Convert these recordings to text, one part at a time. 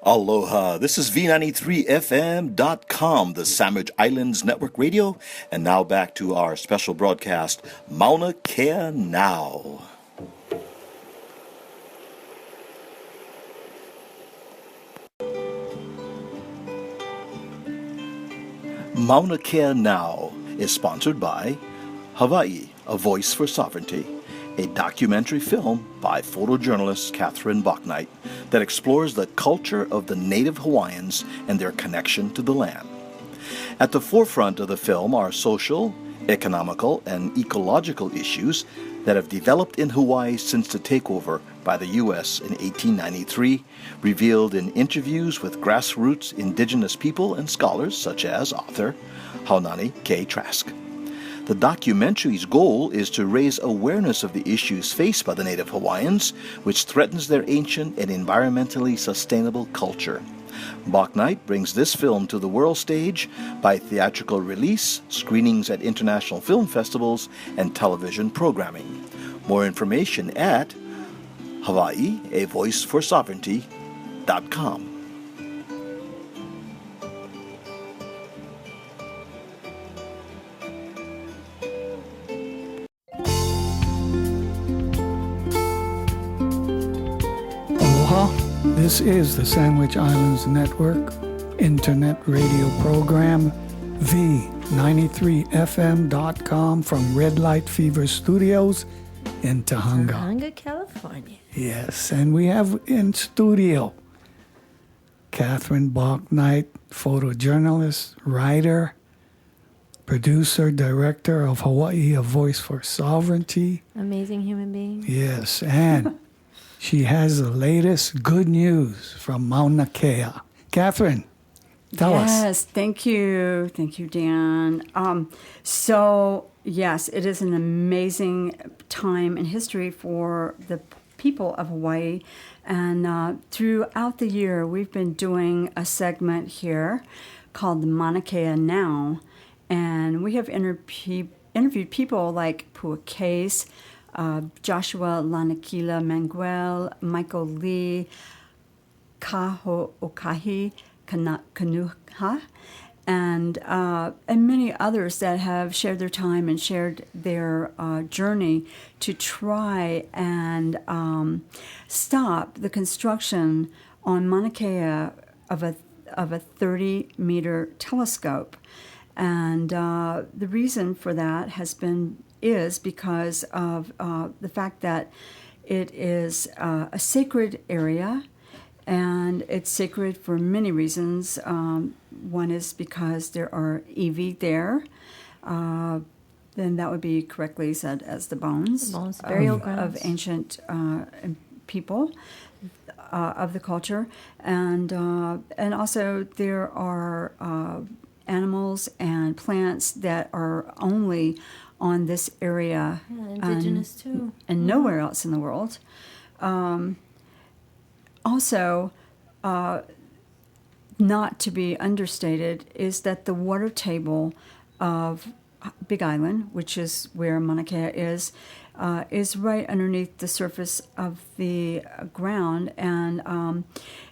Aloha, this is V93FM.com, the Sandwich Islands Network Radio, and now back to our special broadcast, Mauna Kea Now. Mauna Kea Now is sponsored by Hawaii, A Voice for Sovereignty, a documentary film by photojournalist Catherine Bauknight that explores the culture of the native Hawaiians and their connection to the land. At the forefront of the film are social, economical, and ecological issues that have developed in Hawaii since the takeover by the U.S. in 1893, revealed in interviews with grassroots indigenous people and scholars such as author Haunani K. Trask. The documentary's goal is to raise awareness of the issues faced by the native Hawaiians, which threatens their ancient and environmentally sustainable culture. Bauknight brings this film to the world stage by theatrical release, screenings at international film festivals, and television programming. More information at hawaiiavoiceforsovereignty.com. This is the Sandwich Islands Network Internet Radio Program, V93FM.com from Red Light Fever Studios in Tahunga, California. Yes, and we have in studio Catherine Bauknight, photojournalist, writer, producer, director of Hawaii, A Voice for Sovereignty. Amazing human being. Yes, and she has the latest good news from Mauna Kea. Catherine, tell us. Yes, thank you. Thank you, Dan. Yes, it is an amazing time in history for the people of Hawaii. And throughout the year, we've been doing a segment here called the Mauna Kea Now. And we have interviewed people like Pua Case, Joshua Lanakila Manguel, Michael Lee, Kaho Okahi Kanuha, and many others that have shared their time and shared their journey to try and stop the construction on Mauna Kea of a 30-meter telescope. And the reason for that is because of the fact that it is a sacred area, and it's sacred for many reasons. One is because there are iwi there. Then that would be correctly said as the bones, burial of ancient people of the culture, and also there are animals and plants that are only on this area, indigenous too, and nowhere else in the world. Also, not to be understated, is that the water table of Big Island, which is where Mauna Kea is right underneath the surface of the ground, and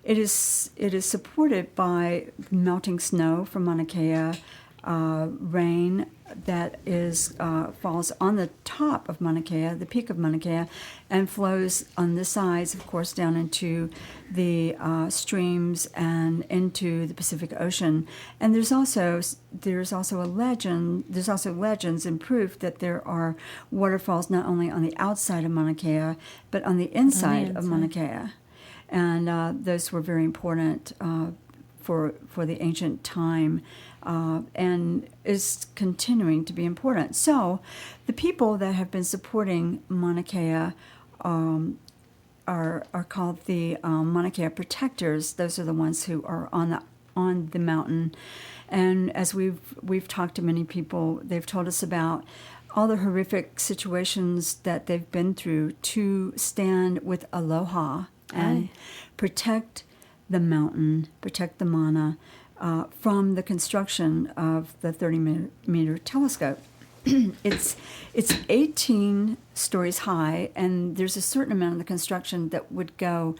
it is supported by melting snow from Mauna Kea, rain that falls on the top of Mauna Kea, the peak of Mauna Kea, and flows on the sides, of course, down into the streams and into the Pacific Ocean. And there's also a legend. There's also legends and proof that there are waterfalls not only on the outside of Mauna Kea, but on the inside of Mauna Kea, and those were very important for the ancient time. And is continuing to be important. So the people that have been supporting Mauna Kea are called the Mauna Kea protectors. Those are the ones who are on the mountain. And as we've talked to many people, they've told us about all the horrific situations that they've been through to stand with aloha and protect the mountain, protect the mana, from the construction of the 30-meter telescope. It's 18 stories high, and there's a certain amount of the construction that would go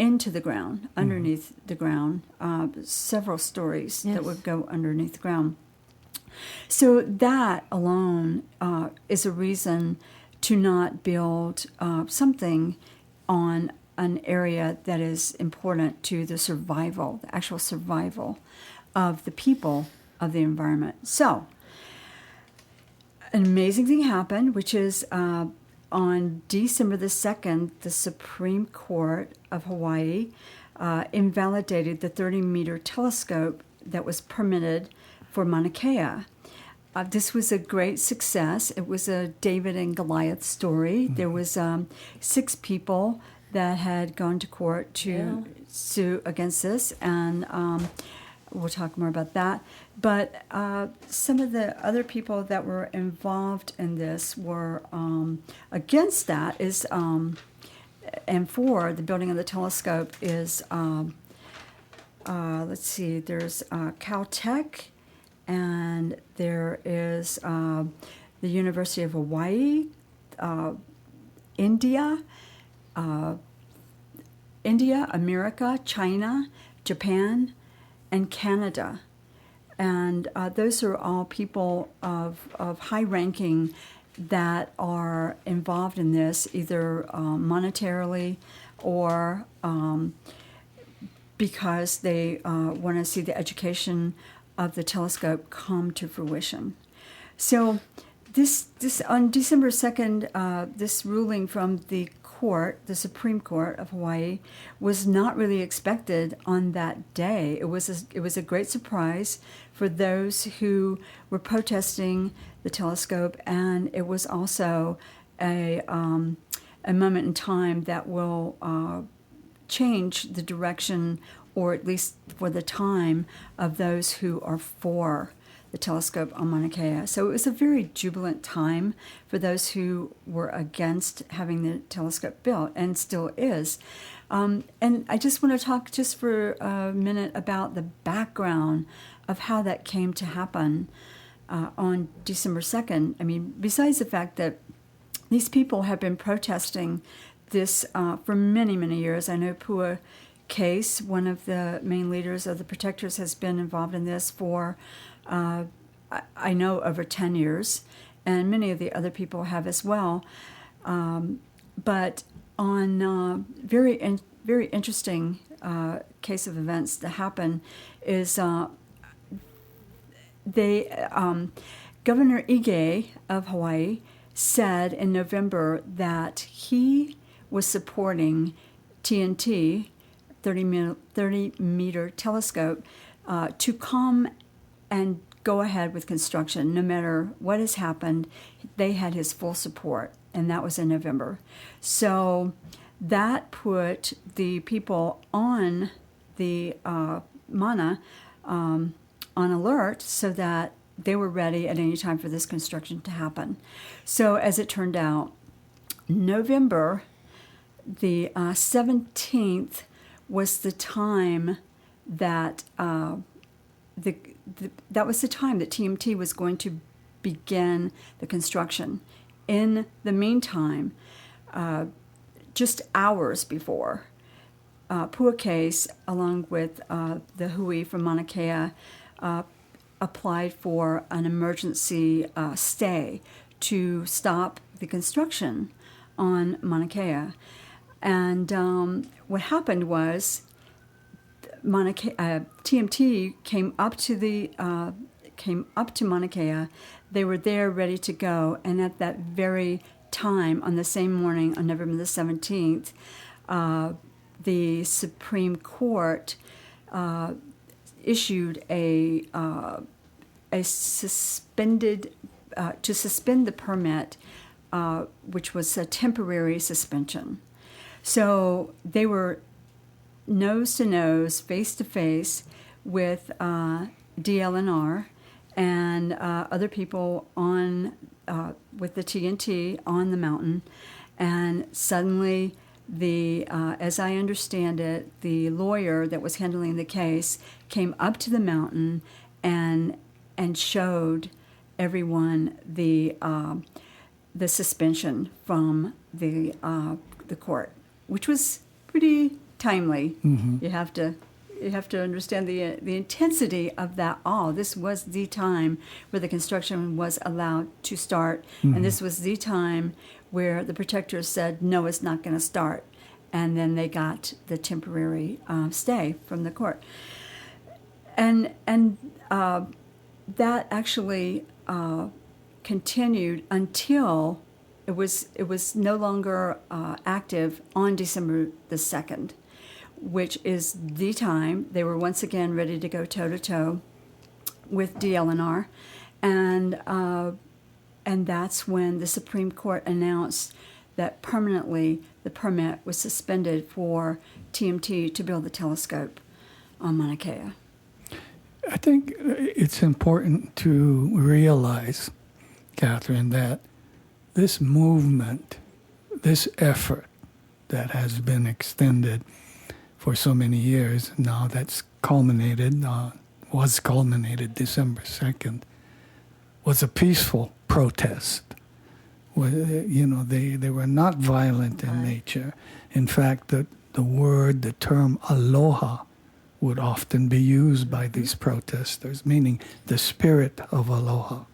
into the ground, underneath the ground, several stories that Yes. would go underneath the ground. So that alone is a reason to not build something on an area that is important to the survival, the actual survival of the people of the environment. So, an amazing thing happened, which is on December the 2nd, the Supreme Court of Hawaii invalidated the 30-meter telescope that was permitted for Mauna Kea. This was a great success. It was a David and Goliath story. There was 6 people that had gone to court to sue against this, and we'll talk more about that. But some of the other people that were involved in this were against that is, and for the building of the telescope is, let's see, there's Caltech, and there is the University of Hawaii, India, America, China, Japan, and Canada. And those are all people of high ranking that are involved in this, either monetarily or because they want to see the education of the telescope come to fruition. So this on December 2nd, this ruling from the court, the Supreme Court of Hawaii, was not really expected on that day. It was a great surprise for those who were protesting the telescope, and it was also a moment in time that will change the direction, or at least for the time, of those who are for the telescope on Mauna Kea. So it was a very jubilant time for those who were against having the telescope built, and still is. And I just want to talk just for a minute about the background of how that came to happen on December 2nd. I mean, besides the fact that these people have been protesting this for many, many years. I know Pua Case, one of the main leaders of the protectors, has been involved in this for, I know, over 10 years, and many of the other people have as well. But on very interesting case of events that happened is Governor Ige of Hawaii said in November that he was supporting TNT, 30-meter telescope, to come and go ahead with construction. No matter what has happened, they had his full support, and that was in November. So that put the people on the Mauna on alert, so that they were ready at any time for this construction to happen. So as it turned out, November the 17th was the time that that was the time that TMT was going to begin the construction. In the meantime, just hours before, Pua Case, along with the hui from Mauna Kea, applied for an emergency stay to stop the construction on Mauna Kea. And what happened was TMT came up to Mauna Kea. They were there ready to go, and at that very time, on the same morning, on November the 17th, the Supreme Court issued a suspended to suspend the permit, which was a temporary suspension. So they were nose to nose, face to face with DLNR and other people on with the TNT on the mountain, and suddenly as I understand it, the lawyer that was handling the case came up to the mountain and showed everyone the suspension from the court, which was pretty timely. You have to understand the intensity of that awe. This was the time where the construction was allowed to start, and this was the time where the protectors said, no, it's not going to start. And then they got the temporary stay from the court. And that actually continued until it was no longer active on December the 2nd, which is the time they were once again ready to go toe-to-toe with DLNR. And that's when the Supreme Court announced that permanently the permit was suspended for TMT to build the telescope on Mauna Kea. I think it's important to realize, Catherine, that this movement, this effort that has been extended for so many years now, that's was culminated December 2nd, was a peaceful protest. They were not violent in nature. In fact, the term aloha would often be used by these protesters, meaning the spirit of aloha.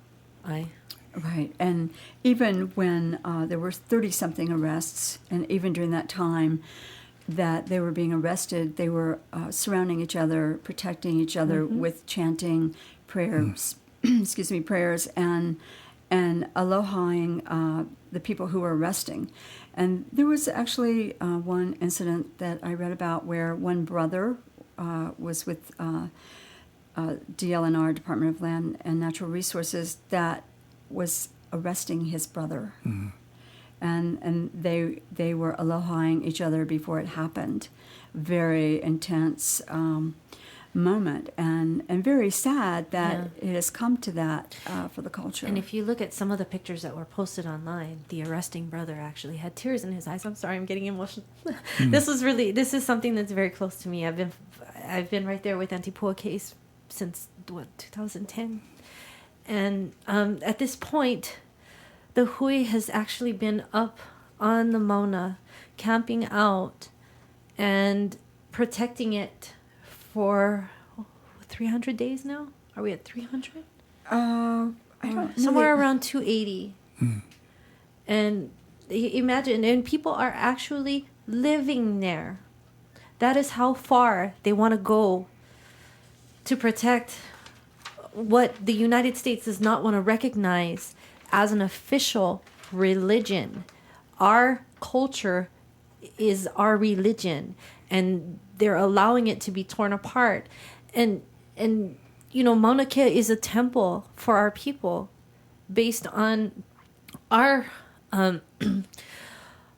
Right, and even when there were 30-something arrests, and even during that time that they were being arrested, they were surrounding each other, protecting each other with chanting prayers, prayers, and alohaing the people who were arresting. And there was actually one incident that I read about where one brother was with DLNR, Department of Land and Natural Resources, that was arresting his brother. And they were alohaing each other before it happened. Very intense moment, and very sad that it has come to that for the culture. And if you look at some of the pictures that were posted online, the arresting brother actually had tears in his eyes. I'm sorry, I'm getting emotional. This is something that's very close to me. I've been right there with Antipua case since 2010, and at this point, the hui has actually been up on the Mauna, camping out and protecting it for 300 days now. Are we at 300? I don't somewhere around 280. And imagine, and people are actually living there. That is how far they want to go to protect what the United States does not want to recognize as an official religion. Our culture is our religion, and they're allowing it to be torn apart. And Mauna Kea is a temple for our people based on our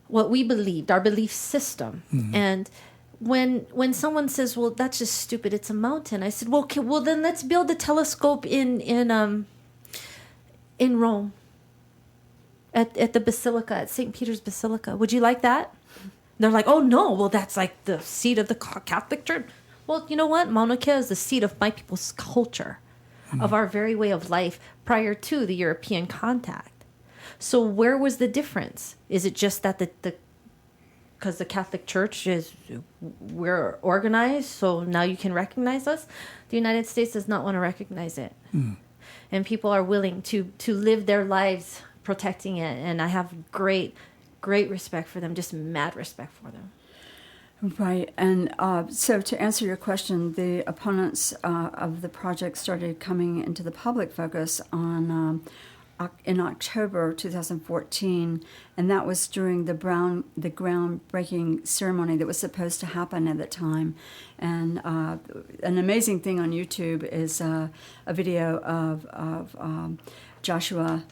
what we believed, our belief system. And when someone says, well, that's just stupid, it's a mountain, I said, well, okay, well then let's build a telescope in Rome at the Basilica, at St. Peter's Basilica. Would you like that? They're like, oh no, well that's like the seat of the Catholic Church. Well, you know what? Mauna Kea is the seat of my people's culture, of our very way of life prior to the European contact. So where was the difference? Is it just that because the Catholic Church we're organized, so now you can recognize us? The United States does not want to recognize it. And people are willing to live their lives protecting it. And I have great respect for them, just mad respect for them. Right, and so to answer your question, the opponents of the project started coming into the public focus in October 2014, and that was during the groundbreaking ceremony that was supposed to happen at that time. And an amazing thing on YouTube is a video of Joshua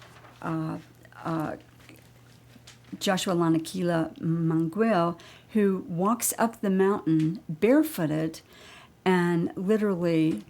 Lanakila Manguel, who walks up the mountain barefooted and literally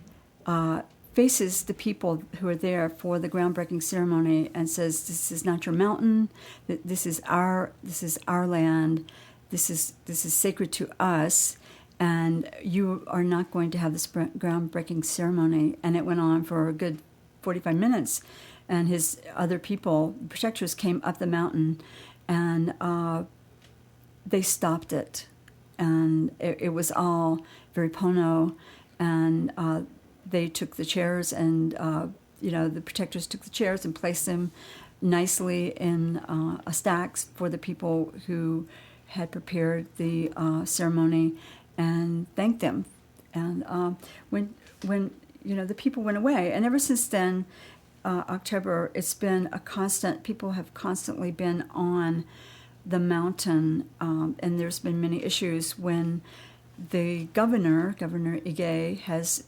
faces the people who are there for the groundbreaking ceremony and says, "This is not your mountain. This is our land. This is sacred to us, and you are not going to have this groundbreaking ceremony." And it went on for a good 45 minutes, and his other people, protectors, came up the mountain, and they stopped it. and it was all very pono, and they took the chairs, and the protectors took the chairs and placed them nicely in stacks for the people who had prepared the ceremony, and thanked them. And when the people went away, and ever since then, October, it's been a constant. People have constantly been on the mountain, and there's been many issues when the Governor Ige, has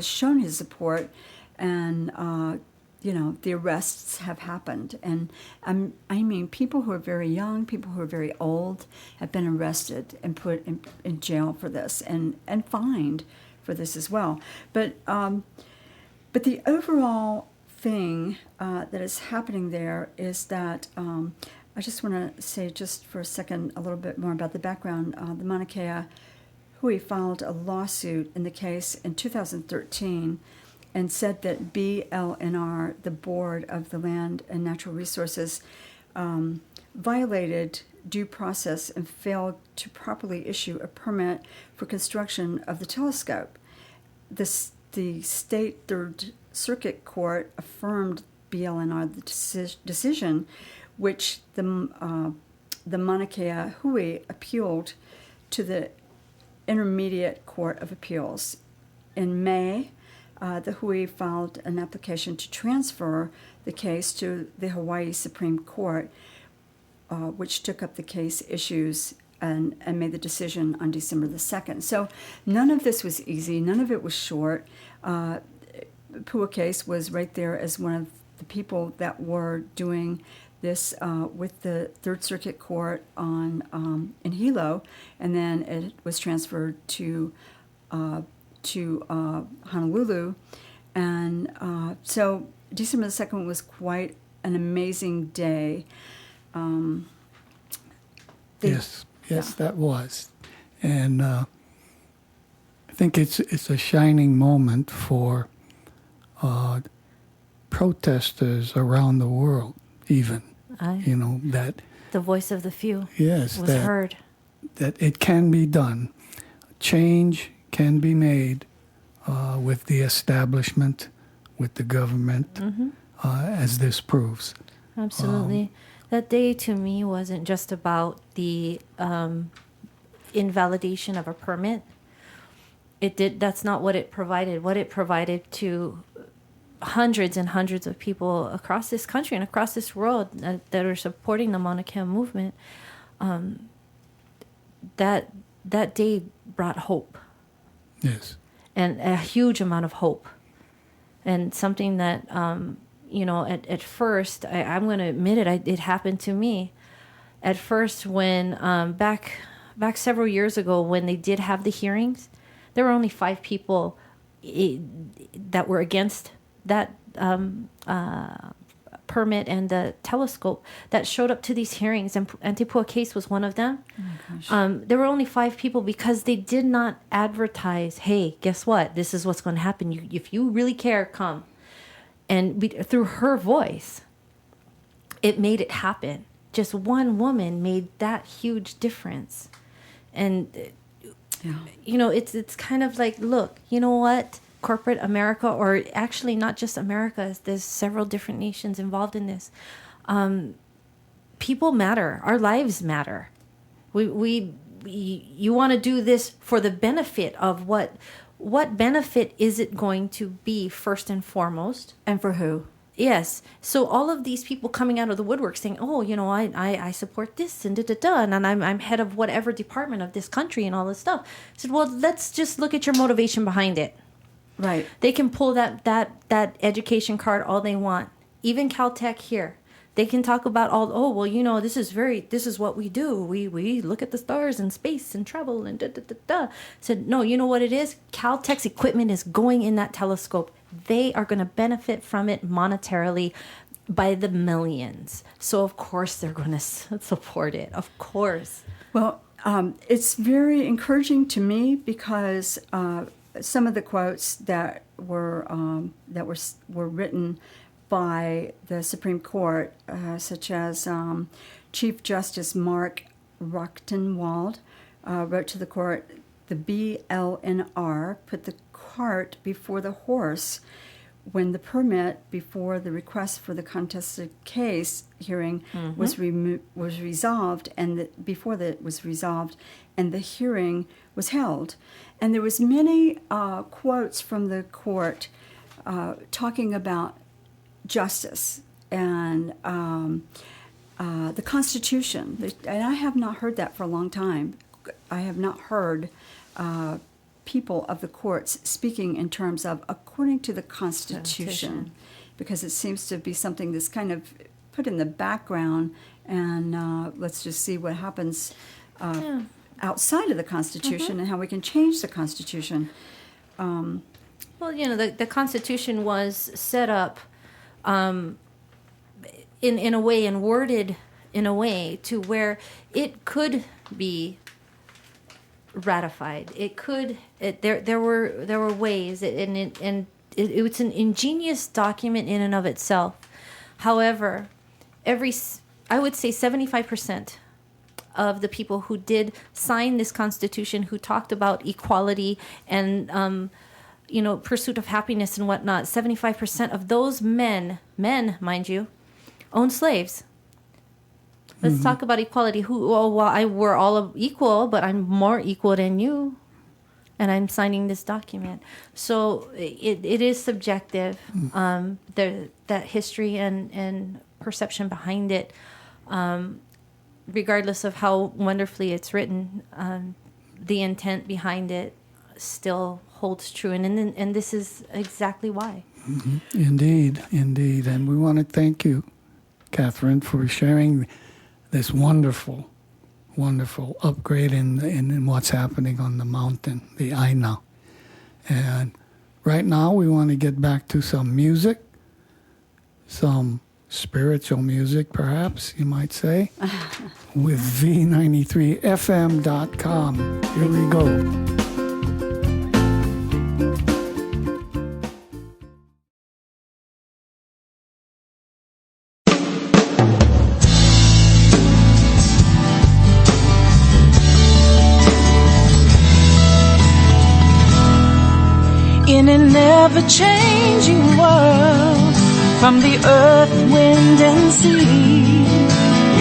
shown his support, and the arrests have happened, and I mean people who are very young, people who are very old, have been arrested and put in jail for this, and fined for this as well. But the overall thing that is happening there is that I just want to say just for a second a little bit more about the background. The Mauna Kea Hui filed a lawsuit in the case in 2013 and said that BLNR, the Board of the Land and Natural Resources, violated due process and failed to properly issue a permit for construction of the telescope. The state Third Circuit Court affirmed BLNR the decision, which the Mauna Kea Hui appealed to the Intermediate Court of Appeals. In May, the Hui filed an application to transfer the case to the Hawaii Supreme Court, which took up the case issues and made the decision on December the 2nd. So none of this was easy. None of it was short. Pua Case was right there as one of the people that were doing this with the Third Circuit Court in Hilo, and then it was transferred to Honolulu, and so December the 2nd was quite an amazing day. Yes, that was, and I think it's a shining moment for protesters around the world, even. That the voice of the few was heard. That it can be done. Change can be made with the establishment, with the government, as this proves. Absolutely. That day to me wasn't just about the invalidation of a permit. That's not what it provided. What it provided to hundreds and hundreds of people across this country and across this world that are supporting the Mauna Kea movement, that day brought hope. Yes. And a huge amount of hope. And something that, at first, I'm going to admit it, it happened to me. At first, when back several years ago, when they did have the hearings, there were only 5 people that were against that permit and the telescope that showed up to these hearings, and Te Pua Case was one of them. Oh my gosh. There were only 5 people because they did not advertise, hey, guess what? This is what's going to happen. If you really care, come. And through her voice, it made it happen. Just one woman made that huge difference. And, it's kind of like, look, you know what? Corporate America, or actually not just America, there's several different nations involved in this. People matter. Our lives matter. You want to do this for the benefit of what benefit is it going to be first and foremost? And for who? Yes. So all of these people coming out of the woodwork saying, oh, I support this and da-da-da, and I'm head of whatever department of this country and all this stuff. I said, well, let's just look at your motivation behind it. Right. They can pull that education card all they want. Even Caltech here. They can talk about this is what we do. We look at the stars and space and travel and da-da-da-da. Said, no, you know what it is? Caltech's equipment is going in that telescope. They are going to benefit from it monetarily by the millions. So, of course, they're going to support it. Of course. Well, it's very encouraging to me because some of the quotes that were written by the Supreme Court, such as Chief Justice Mark Rachtenwald, wrote to the court, the BLNR put the cart before the horse when the permit before the request for the contested case hearing was resolved, and before that was resolved, and the hearing was held. And there was many quotes from the court talking about justice and the Constitution. And I have not heard that for a long time. I have not heard people of the courts speaking in terms of according to the Constitution, because it seems to be something that's kind of put in the background, and let's just see what happens outside of the Constitution and how we can change the Constitution. Well, the Constitution was set up in a way and worded in a way to where it could be ratified. It could. There were ways, and it's an ingenious document in and of itself. However, I would say 75% of the people who did sign this Constitution, who talked about equality and pursuit of happiness and whatnot, 75% of those men, mind you, owned slaves. Let's talk about equality. We're all equal, but I'm more equal than you, and I'm signing this document. So it is subjective, that history and perception behind it, regardless of how wonderfully it's written, the intent behind it still holds true, and this is exactly why. Indeed, and we want to thank you, Catherine, for sharing this wonderful upgrade in what's happening on the mountain, the Aina. And right now we want to get back to some music, some spiritual music, perhaps, you might say, with V93FM.com. Here we go. In an ever-changing world, from the earth, wind, and sea,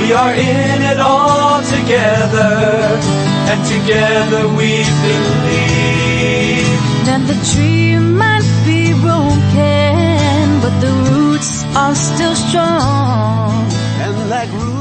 we are in it all together, and together we believe. That the tree might be broken, but the roots are still strong. And like roots